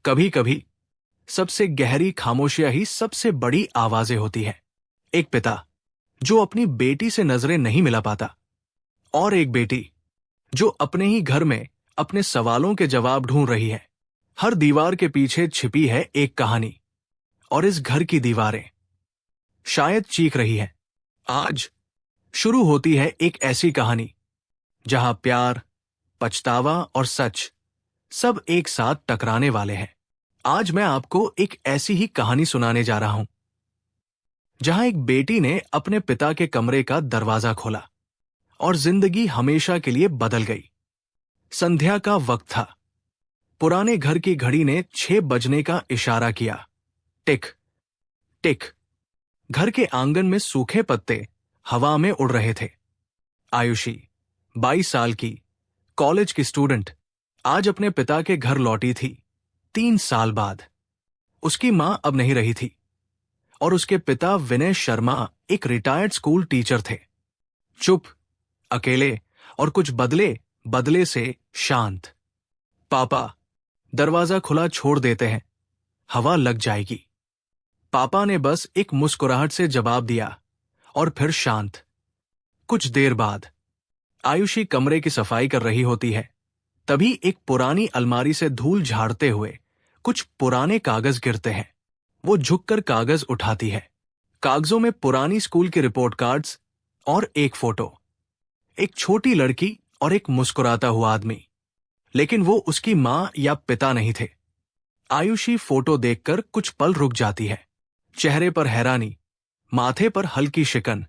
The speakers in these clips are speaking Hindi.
कभी कभी सबसे गहरी खामोशियां ही सबसे बड़ी आवाजें होती हैं। एक पिता जो अपनी बेटी से नजरें नहीं मिला पाता, और एक बेटी जो अपने ही घर में अपने सवालों के जवाब ढूंढ रही है। हर दीवार के पीछे छिपी है एक कहानी, और इस घर की दीवारें शायद चीख रही हैं। आज शुरू होती है एक ऐसी कहानी जहां प्यार, पछतावा और सच सब एक साथ टकराने वाले हैं। आज मैं आपको एक ऐसी ही कहानी सुनाने जा रहा हूं, जहां एक बेटी ने अपने पिता के कमरे का दरवाजा खोला और जिंदगी हमेशा के लिए बदल गई। संध्या का वक्त था। पुराने घर की घड़ी ने 6 बजने का इशारा किया। टिक टिक। घर के आंगन में सूखे पत्ते हवा में उड़ रहे थे। आयुषी 22 साल की कॉलेज की स्टूडेंट आज अपने पिता के घर लौटी थी। 3 साल बाद। उसकी मां अब नहीं रही थी, और उसके पिता विनय शर्मा एक रिटायर्ड स्कूल टीचर थे। चुप, अकेले और कुछ बदले बदले से शांत। पापा, दरवाजा खुला छोड़ देते हैं, हवा लग जाएगी। पापा ने बस एक मुस्कुराहट से जवाब दिया, और फिर शांत। कुछ देर बाद आयुषी कमरे की सफाई कर रही होती है। तभी एक पुरानी अलमारी से धूल झाड़ते हुए कुछ पुराने कागज गिरते हैं। वो झुककर कागज उठाती है। कागजों में पुरानी स्कूल के रिपोर्ट कार्ड्स और एक फोटो। एक छोटी लड़की और एक मुस्कुराता हुआ आदमी, लेकिन वो उसकी मां या पिता नहीं थे। आयुषी फोटो देखकर कुछ पल रुक जाती है। चेहरे पर हैरानी, माथे पर हल्की शिकन।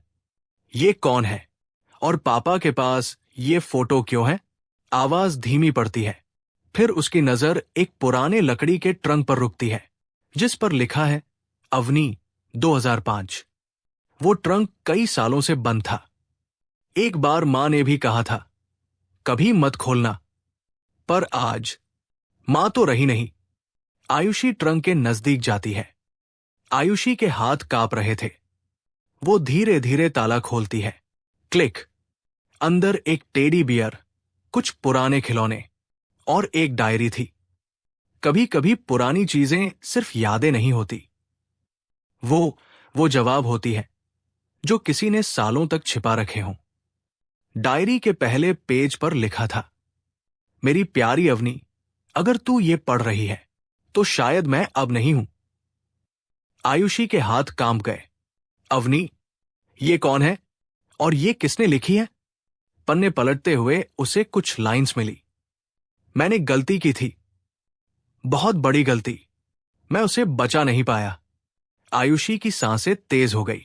ये कौन है, और पापा के पास ये फोटो क्यों है? आवाज धीमी पड़ती है। फिर उसकी नजर एक पुराने लकड़ी के ट्रंक पर रुकती है, जिस पर लिखा है अवनी 2005। वो ट्रंक कई सालों से बंद था। एक बार मां ने भी कहा था, कभी मत खोलना, पर आज मां तो रही नहीं। आयुषी ट्रंक के नजदीक जाती है। आयुषी के हाथ कांप रहे थे। वो धीरे धीरे ताला खोलती है। क्लिक। अंदर एक टेडी बियर, कुछ पुराने खिलौने और एक डायरी थी। कभी कभी पुरानी चीजें सिर्फ यादें नहीं होती, वो जवाब होती है जो किसी ने सालों तक छिपा रखे हों। डायरी के पहले पेज पर लिखा था, मेरी प्यारी अवनी, अगर तू ये पढ़ रही है तो शायद मैं अब नहीं हूं। आयुषी के हाथ कांप गए। अवनी, ये कौन है और ये किसने लिखी है? पन्ने पलटते हुए उसे कुछ लाइंस मिली। मैंने गलती की थी, बहुत बड़ी गलती। मैं उसे बचा नहीं पाया। आयुषी की सांसें तेज हो गई।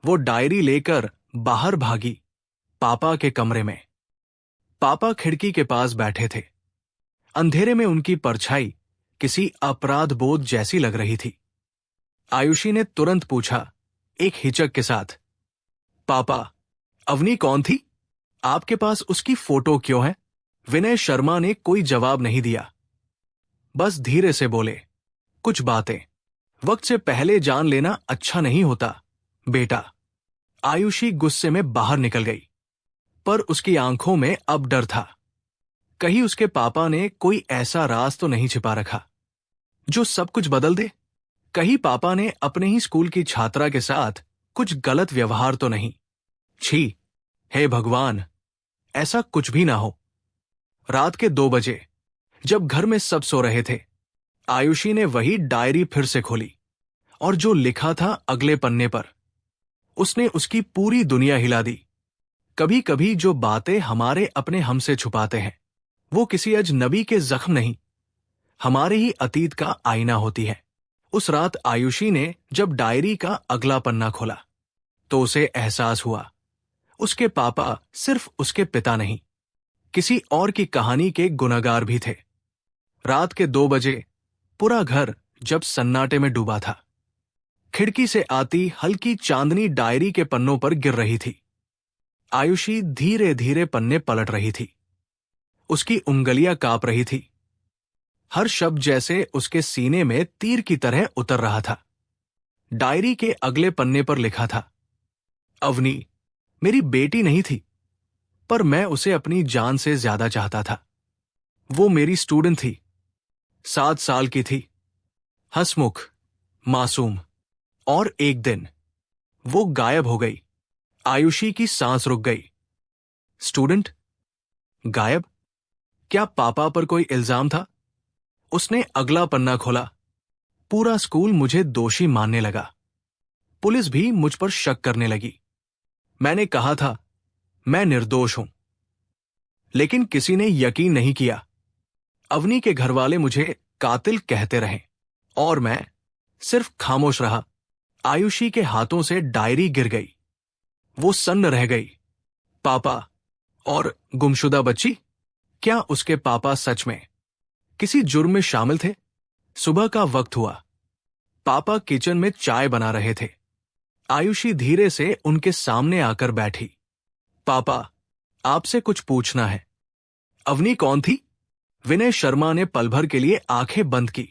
वो डायरी लेकर बाहर भागी, पापा के कमरे में। पापा खिड़की के पास बैठे थे। अंधेरे में उनकी परछाई किसी अपराध बोध जैसी लग रही थी। आयुषी ने तुरंत पूछा, एक हिचक के साथ, पापा, अवनी कौन थी? आपके पास उसकी फोटो क्यों है? विनय शर्मा ने कोई जवाब नहीं दिया, बस धीरे से बोले, कुछ बातें वक्त से पहले जान लेना अच्छा नहीं होता, बेटा। आयुषी गुस्से में बाहर निकल गई, पर उसकी आंखों में अब डर था। कहीं उसके पापा ने कोई ऐसा राज तो नहीं छिपा रखा जो सब कुछ बदल दे? कहीं पापा ने अपने ही स्कूल की छात्रा के साथ कुछ गलत व्यवहार तो नहीं? छी, हे भगवान, ऐसा कुछ भी ना हो। रात के 2 बजे, जब घर में सब सो रहे थे, आयुषी ने वही डायरी फिर से खोली, और जो लिखा था अगले पन्ने पर, उसने उसकी पूरी दुनिया हिला दी। कभी कभी जो बातें हमारे अपने हमसे छुपाते हैं, वो किसी अजनबी के जख्म नहीं, हमारे ही अतीत का आईना होती है। उस रात आयुषी ने जब डायरी का अगला पन्ना खोला, तो उसे एहसास हुआ, उसके पापा सिर्फ उसके पिता नहीं, किसी और की कहानी के गुनहगार भी थे। रात के 2 बजे पूरा घर जब सन्नाटे में डूबा था, खिड़की से आती हल्की चांदनी डायरी के पन्नों पर गिर रही थी। आयुषी धीरे धीरे पन्ने पलट रही थी। उसकी उंगलियां कांप रही थी। हर शब्द जैसे उसके सीने में तीर की तरह उतर रहा था। डायरी के अगले पन्ने पर लिखा था, अवनी मेरी बेटी नहीं थी, पर मैं उसे अपनी जान से ज्यादा चाहता था। वो मेरी स्टूडेंट थी, 7 साल की थी, हंसमुख, मासूम। और एक दिन वो गायब हो गई। आयुषी की सांस रुक गई। स्टूडेंट गायब? क्या पापा पर कोई इल्जाम था? उसने अगला पन्ना खोला। पूरा स्कूल मुझे दोषी मानने लगा। पुलिस भी मुझ पर शक करने लगी। मैंने कहा था मैं निर्दोष हूं, लेकिन किसी ने यकीन नहीं किया। अवनी के घरवाले मुझे कातिल कहते रहे और मैं सिर्फ खामोश रहा। आयुषी के हाथों से डायरी गिर गई। वो सन्न रह गई। पापा और गुमशुदा बच्ची? क्या उसके पापा सच में किसी जुर्म में शामिल थे? सुबह का वक्त हुआ। पापा किचन में चाय बना रहे थे। आयुषी धीरे से उनके सामने आकर बैठी। पापा, आपसे कुछ पूछना है। अवनी कौन थी? विनय शर्मा ने पल भर के लिए आंखें बंद की,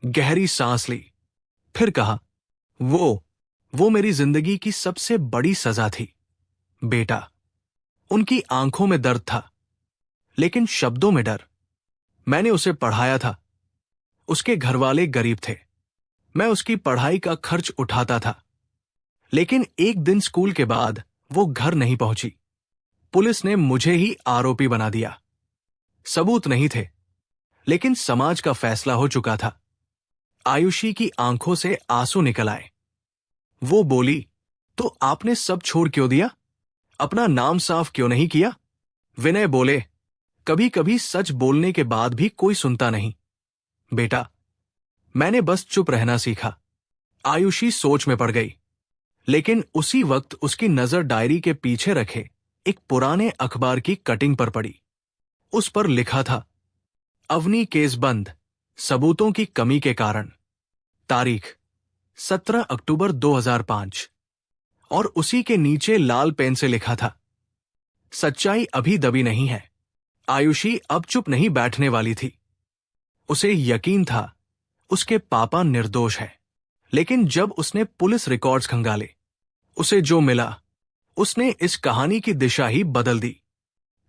गहरी सांस ली, फिर कहा, वो मेरी जिंदगी की सबसे बड़ी सजा थी, बेटा। उनकी आंखों में दर्द था, लेकिन शब्दों में डर। मैंने उसे पढ़ाया था। उसके घरवाले गरीब थे। मैं उसकी पढ़ाई का खर्च उठाता था। लेकिन एक दिन स्कूल के बाद वो घर नहीं पहुंची। पुलिस ने मुझे ही आरोपी बना दिया। सबूत नहीं थे, लेकिन समाज का फैसला हो चुका था। आयुषी की आंखों से आंसू निकल आए। वो बोली, तो आपने सब छोड़ क्यों दिया? अपना नाम साफ क्यों नहीं किया? विनय बोले, कभी कभी सच बोलने के बाद भी कोई सुनता नहीं, बेटा। मैंने बस चुप रहना सीखा। आयुषी सोच में पड़ गई, लेकिन उसी वक्त उसकी नजर डायरी के पीछे रखे एक पुराने अखबार की कटिंग पर पड़ी। उस पर लिखा था, अवनी केस बंद, सबूतों की कमी के कारण। तारीख 17 अक्टूबर 2005। और उसी के नीचे लाल पेन से लिखा था, सच्चाई अभी दबी नहीं है। आयुषी अब चुप नहीं बैठने वाली थी। उसे यकीन था उसके पापा निर्दोष है, लेकिन जब उसने पुलिस रिकॉर्ड्स खंगाले, उसे जो मिला, उसने इस कहानी की दिशा ही बदल दी।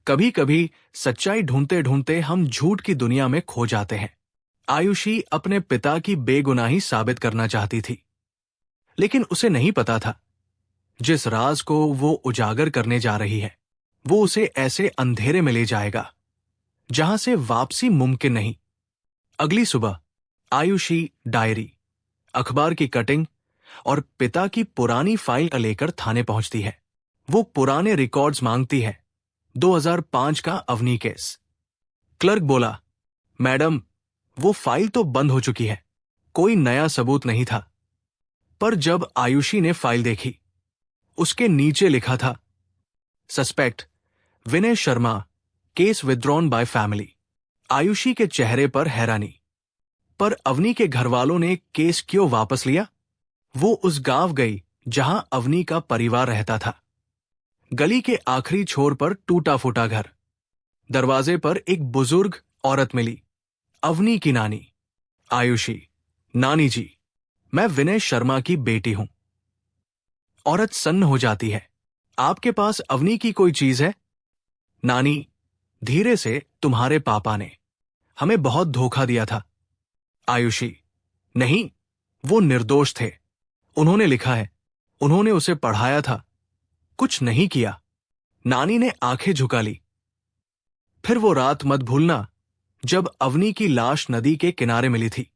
कभी कभी सच्चाई ढूंढते ढूंढते हम झूठ की दुनिया में खो जाते हैं। आयुषी अपने पिता की बेगुनाही साबित करना चाहती थी, लेकिन उसे नहीं पता था जिस राज को वो उजागर करने जा रही है, वो उसे ऐसे अंधेरे में ले जाएगा जहां से वापसी मुमकिन नहीं। अगली सुबह आयुषी डायरी, अखबार की कटिंग और पिता की पुरानी फाइल लेकर थाने पहुंचती है। वो पुराने रिकॉर्ड्स मांगती है। 2005 का अवनी केस। क्लर्क बोला, मैडम, वो फाइल तो बंद हो चुकी है, कोई नया सबूत नहीं था। पर जब आयुषी ने फाइल देखी, उसके नीचे लिखा था, suspect Vinay Sharma, case withdrawn bye family. Ayushi के चेहरे पर हैरानी। पर अवनी के घरवालों ने केस क्यों वापस लिया? वो उस गांव गई जहां अवनी का परिवार रहता था। गली के आखिरी छोर पर टूटा फूटा घर। दरवाजे पर एक बुजुर्ग औरत मिली, अवनी की नानी। आयुषी, नानी जी, मैं विनय शर्मा की बेटी हूं। औरत सन्न हो जाती है। आपके पास अवनी की कोई चीज है? नानी, धीरे से, तुम्हारे पापा ने हमें बहुत धोखा दिया था। आयुषी, नहीं, वो निर्दोष थे। उन्होंने लिखा है, उन्होंने उसे पढ़ाया था, कुछ नहीं किया। नानी ने आंखें झुका ली। फिर वो रात मत भूलना जब अवनी की लाश नदी के किनारे मिली थी।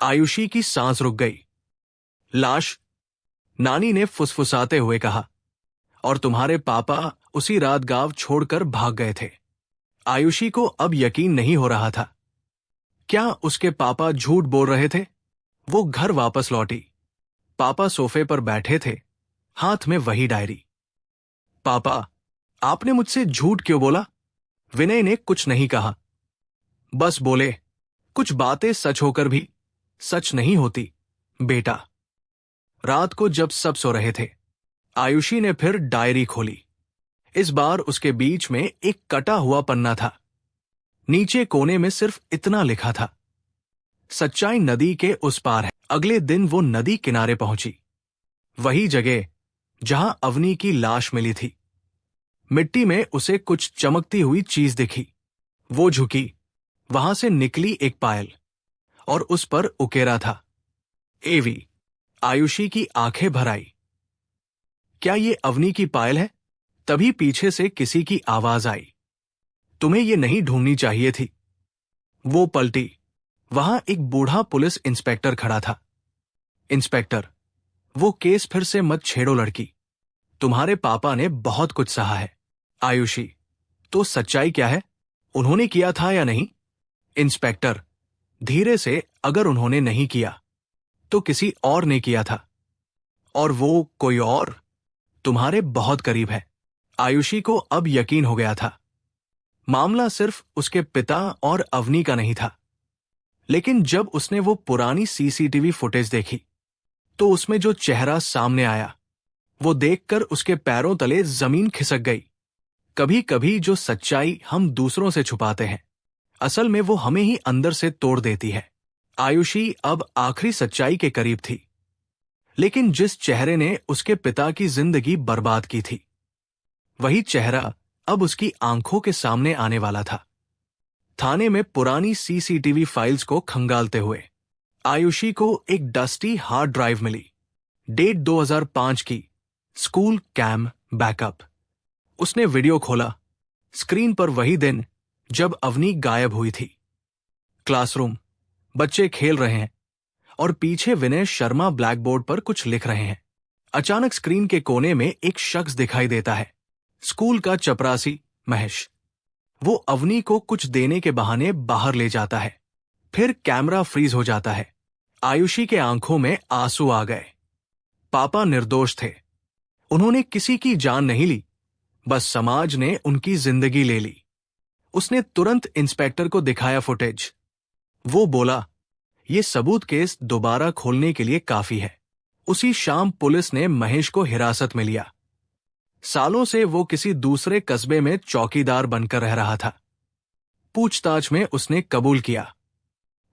आयुषी की सांस रुक गई। लाश? नानी ने फुसफुसाते हुए कहा, और तुम्हारे पापा उसी रात गांव छोड़कर भाग गए थे। आयुषी को अब यकीन नहीं हो रहा था। क्या उसके पापा झूठ बोल रहे थे? वो घर वापस लौटी। पापा सोफे पर बैठे थे, हाथ में वही डायरी। पापा, आपने मुझसे झूठ क्यों बोला? विनय ने कुछ नहीं कहा, बस बोले, कुछ बातें सच होकर भी सच नहीं होती, बेटा। रात को जब सब सो रहे थे, आयुषी ने फिर डायरी खोली। इस बार उसके बीच में एक कटा हुआ पन्ना था। नीचे कोने में सिर्फ इतना लिखा था, सच्चाई नदी के उस पार है। अगले दिन वो नदी किनारे पहुंची, वही जगह जहां अवनी की लाश मिली थी। मिट्टी में उसे कुछ चमकती हुई चीज दिखी। वो झुकी, वहां से निकली एक पायल और उस पर उकेरा था एवी। आयुषी की आंखें भर आई। क्या ये अवनी की पायल है? तभी पीछे से किसी की आवाज आई, तुम्हें ये नहीं ढूंढनी चाहिए थी। वो पलटी। वहां एक बूढ़ा पुलिस इंस्पेक्टर खड़ा था। इंस्पेक्टर, वो केस फिर से मत छेड़ो लड़की, तुम्हारे पापा ने बहुत कुछ सहा है। आयुषी, तो सच्चाई क्या है? उन्होंने किया था या नहीं? इंस्पेक्टर धीरे से, अगर उन्होंने नहीं किया तो किसी और ने किया था, और वो कोई और तुम्हारे बहुत करीब है। आयुषी को अब यकीन हो गया था, मामला सिर्फ उसके पिता और अवनी का नहीं था। लेकिन जब उसने वो पुरानी सीसीटीवी फुटेज देखी तो उसमें जो चेहरा सामने आया, वो देखकर उसके पैरों तले जमीन खिसक गई। कभी कभी जो सच्चाई हम दूसरों से छुपाते हैं, असल में वो हमें ही अंदर से तोड़ देती है। आयुषी अब आखिरी सच्चाई के करीब थी, लेकिन जिस चेहरे ने उसके पिता की जिंदगी बर्बाद की थी, वही चेहरा अब उसकी आंखों के सामने आने वाला था। थाने में पुरानी सीसीटीवी फाइल्स को खंगालते हुए आयुषी को एक डस्टी हार्ड ड्राइव मिली। डेट 2005 की, स्कूल कैम बैकअप। उसने वीडियो खोला। स्क्रीन पर वही दिन जब अवनी गायब हुई थी। क्लासरूम, बच्चे खेल रहे हैं और पीछे विनय शर्मा ब्लैक बोर्ड पर कुछ लिख रहे हैं। अचानक स्क्रीन के कोने में एक शख्स दिखाई देता है, स्कूल का चपरासी महेश। वो अवनी को कुछ देने के बहाने बाहर ले जाता है। फिर कैमरा फ्रीज हो जाता है। आयुषी के आंखों में आंसू आ गए। पापा निर्दोष थे, उन्होंने किसी की जान नहीं ली, बस समाज ने उनकी जिंदगी ले ली। उसने तुरंत इंस्पेक्टर को दिखाया फुटेज। वो बोला, ये सबूत केस दोबारा खोलने के लिए काफी है। उसी शाम पुलिस ने महेश को हिरासत में लिया। सालों से वो किसी दूसरे कस्बे में चौकीदार बनकर रह रहा था। पूछताछ में उसने कबूल किया,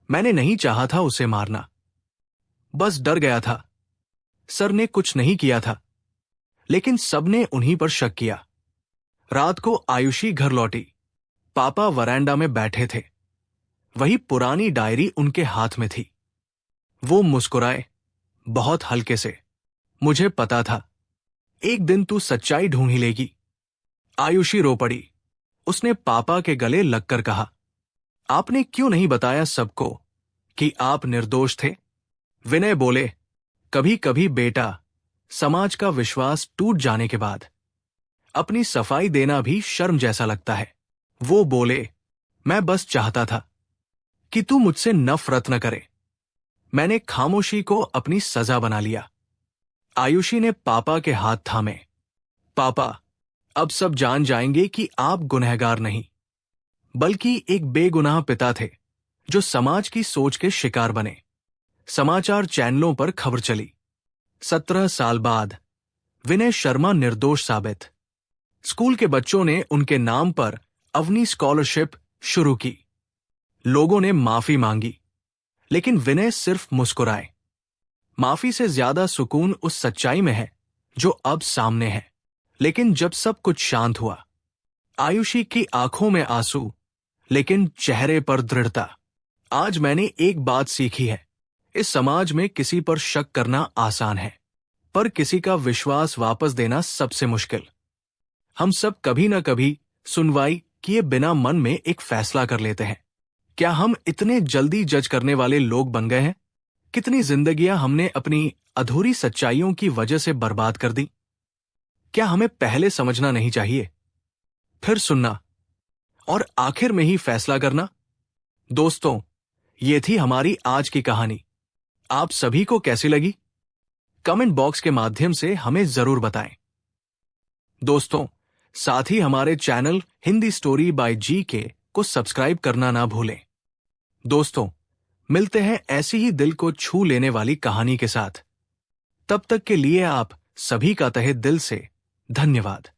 मैंने नहीं चाहा था उसे मारना, बस डर गया था। सर ने कुछ नहीं किया था, लेकिन सबने उन्हीं पर शक किया। रात को आयुषी घर लौटी। पापा वरांडा में बैठे थे। वही पुरानी डायरी उनके हाथ में थी। वो मुस्कुराए, बहुत हल्के से। मुझे पता था, एक दिन तू सच्चाई ढूंढ ही लेगी। आयुषी रो पड़ी। उसने पापा के गले लगकर कहा, आपने क्यों नहीं बताया सबको कि आप निर्दोष थे? विनय बोले, कभी कभी बेटा, समाज का विश्वास टूट जाने के बाद अपनी सफाई देना भी शर्म जैसा लगता है। वो बोले, मैं बस चाहता था कि तू मुझसे नफरत न करे। मैंने खामोशी को अपनी सजा बना लिया। आयुषी ने पापा के हाथ थामे। पापा, अब सब जान जाएंगे कि आप गुनहगार नहीं, बल्कि एक बेगुनाह पिता थे जो समाज की सोच के शिकार बने। समाचार चैनलों पर खबर चली। 17 साल बाद विनय शर्मा निर्दोष साबित। स्कूल के बच्चों ने उनके नाम पर अवनी स्कॉलरशिप शुरू की। लोगों ने माफी मांगी, लेकिन विनय सिर्फ मुस्कुराए। माफी से ज्यादा सुकून उस सच्चाई में है जो अब सामने है। लेकिन जब सब कुछ शांत हुआ, आयुषी की आंखों में आंसू, लेकिन चेहरे पर दृढ़ता। आज मैंने एक बात सीखी है, इस समाज में किसी पर शक करना आसान है, पर किसी का विश्वास वापस देना सबसे मुश्किल। हम सब कभी न कभी सुनवाई किए बिना मन में एक फैसला कर लेते हैं। क्या हम इतने जल्दी जज करने वाले लोग बन गए हैं? कितनी जिंदगियां हमने अपनी अधूरी सच्चाइयों की वजह से बर्बाद कर दी? क्या हमें पहले समझना नहीं चाहिए, फिर सुनना और आखिर में ही फैसला करना? दोस्तों, ये थी हमारी आज की कहानी। आप सभी को कैसी लगी? कमेंट बॉक्स के माध्यम से हमें जरूर बताएं। दोस्तों, साथ ही हमारे channel Hindi story by GK को सब्सक्राइब करना ना भूलें। दोस्तों, मिलते हैं ऐसी ही दिल को छू लेने वाली कहानी के साथ। तब तक के लिए आप सभी का तहे दिल से धन्यवाद।